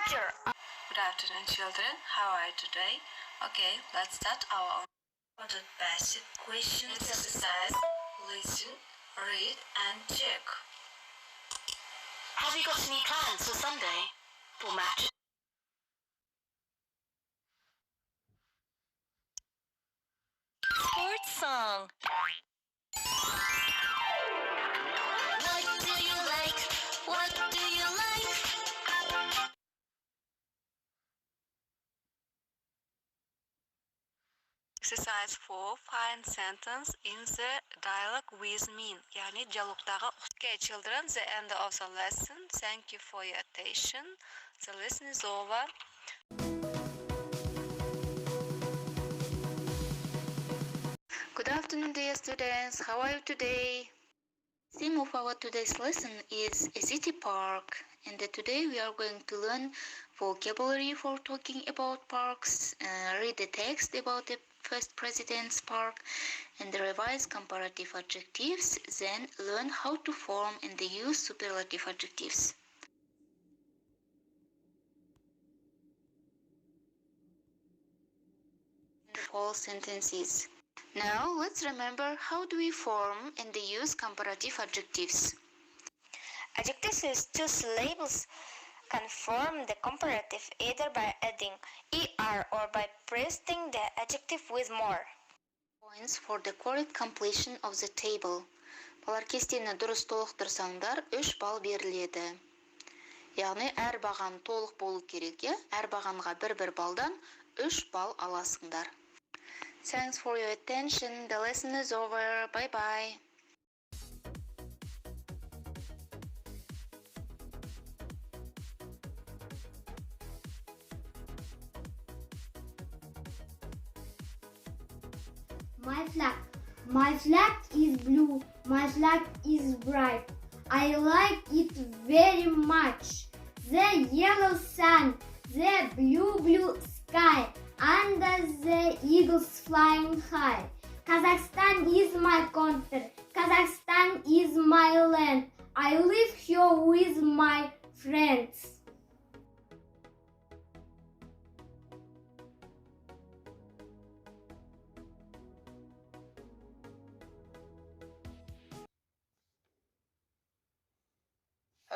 teacher. Good afternoon, children. How are you today? Okay, let's start our passive question exercise. Listen, read, and check. Have you got any plans for Sunday? For match? Sports song. What do you like? What do you like? Exercise 4. Find sentence in the dialogue with me. Yani diyalogdağı. Okay, children, the end of the lesson. Thank you for your attention. The lesson is over. Good afternoon, dear students. How are you today? Theme of our today's lesson is a city park, and today we are going to learn vocabulary for talking about parks, read the text about the first president's park, and revise comparative adjectives, then learn how to form and use superlative adjectives. Whole sentences. Now let's remember how do we form and use comparative adjectives. Adjectives is just labels can form the comparative either by adding er or by preceding the adjective with more. Points for the correct completion of the table. Балар кестені дұрыс толықтырсаңдар 3 балл беріледі. Яғни әр баған толық болу керек, әр бағанға 1-1 балдан 3 балл аласыңдар. Thanks for your attention. The lesson is over. Bye-bye. My flag is blue. My flag is bright. I like it very much. The yellow sun, the blue sky, and the eagles flying high. Kazakhstan is my country. Kazakhstan is my land. I live here with my friends.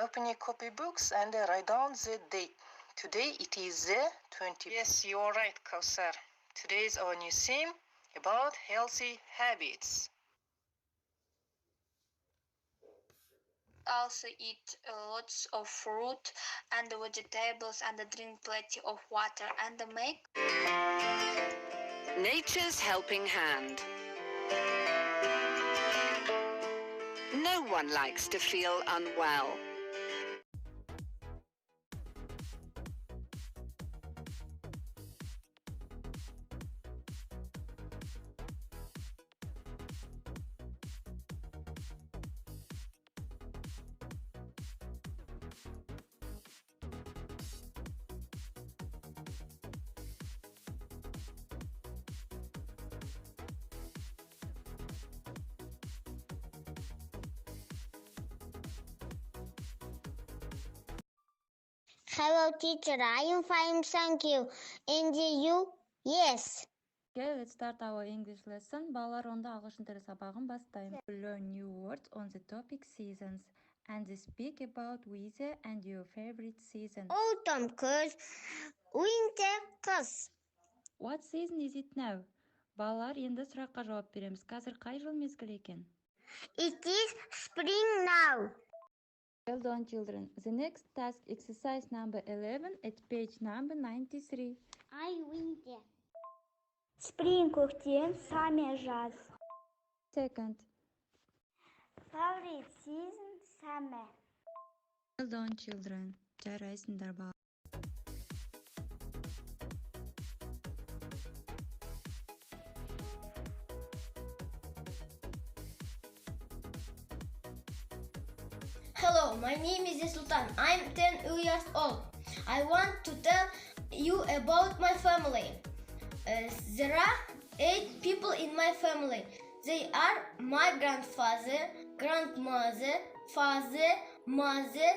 Open your copybooks and write down the date. Today it is the 20th. Yes, you are right, Kausar. Today is our new theme about healthy habits. Also eat lots of fruit and vegetables and drink plenty of water and make Nature's helping hand. No one likes to feel unwell. Hello, teacher. I am fine, thank you. And you? Yes. Okay, let's start our English lesson. Балалар, онда ағылшын тілі сабағын бастаймыз. Learn new words on the topic seasons and speak about weather and your favorite season. Autumn, күз, winter, қыс. What season is it now? Балалар, енді сұраққа жауап береміз. Қазір қай жыл мезгілі екен? It is spring now. Well done, children. The next task, exercise number 11 at page number 93. Winter. Spring, көктем, summer, жаз. Second. Favorite season, summer. Well done, children. Жарайсыңдар балалар. Hello, my name is Sultan. I'm 10 years old. I want to tell you about my family. There are 8 people in my family. They are my grandfather, grandmother, father, mother,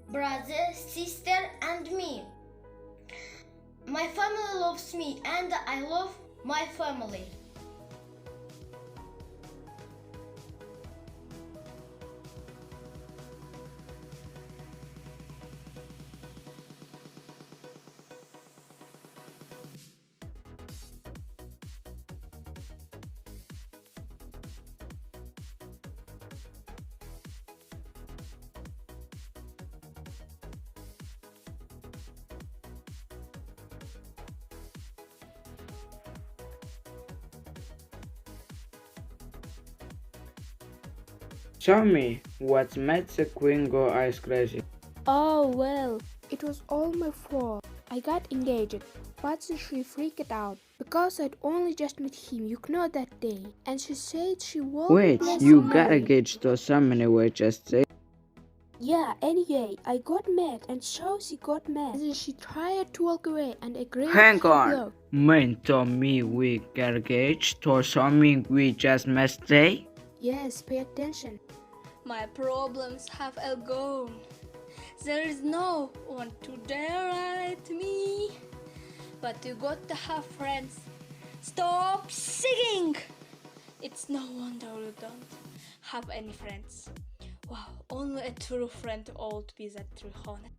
brother, sister, and me. My family loves me and I love my family. Tell me, what made the queen go eyes crazy? Oh well, it was all my fault. I got engaged, but she freaked out because I'd only just met him, that day, and she said she won't. Wait, you got engaged to someone anyway, just say. Yeah, anyway, I got mad, and so she got mad. And then she tried to walk away, and I grabbed Hang her on, glove. mean to me we got engaged to something we just met today? Yes, pay attention. My problems have all gone. There is no one to dare at me. But you got to have friends. Stop singing! It's no wonder you don't have any friends. Wow, only a true friend ought to be that true honest.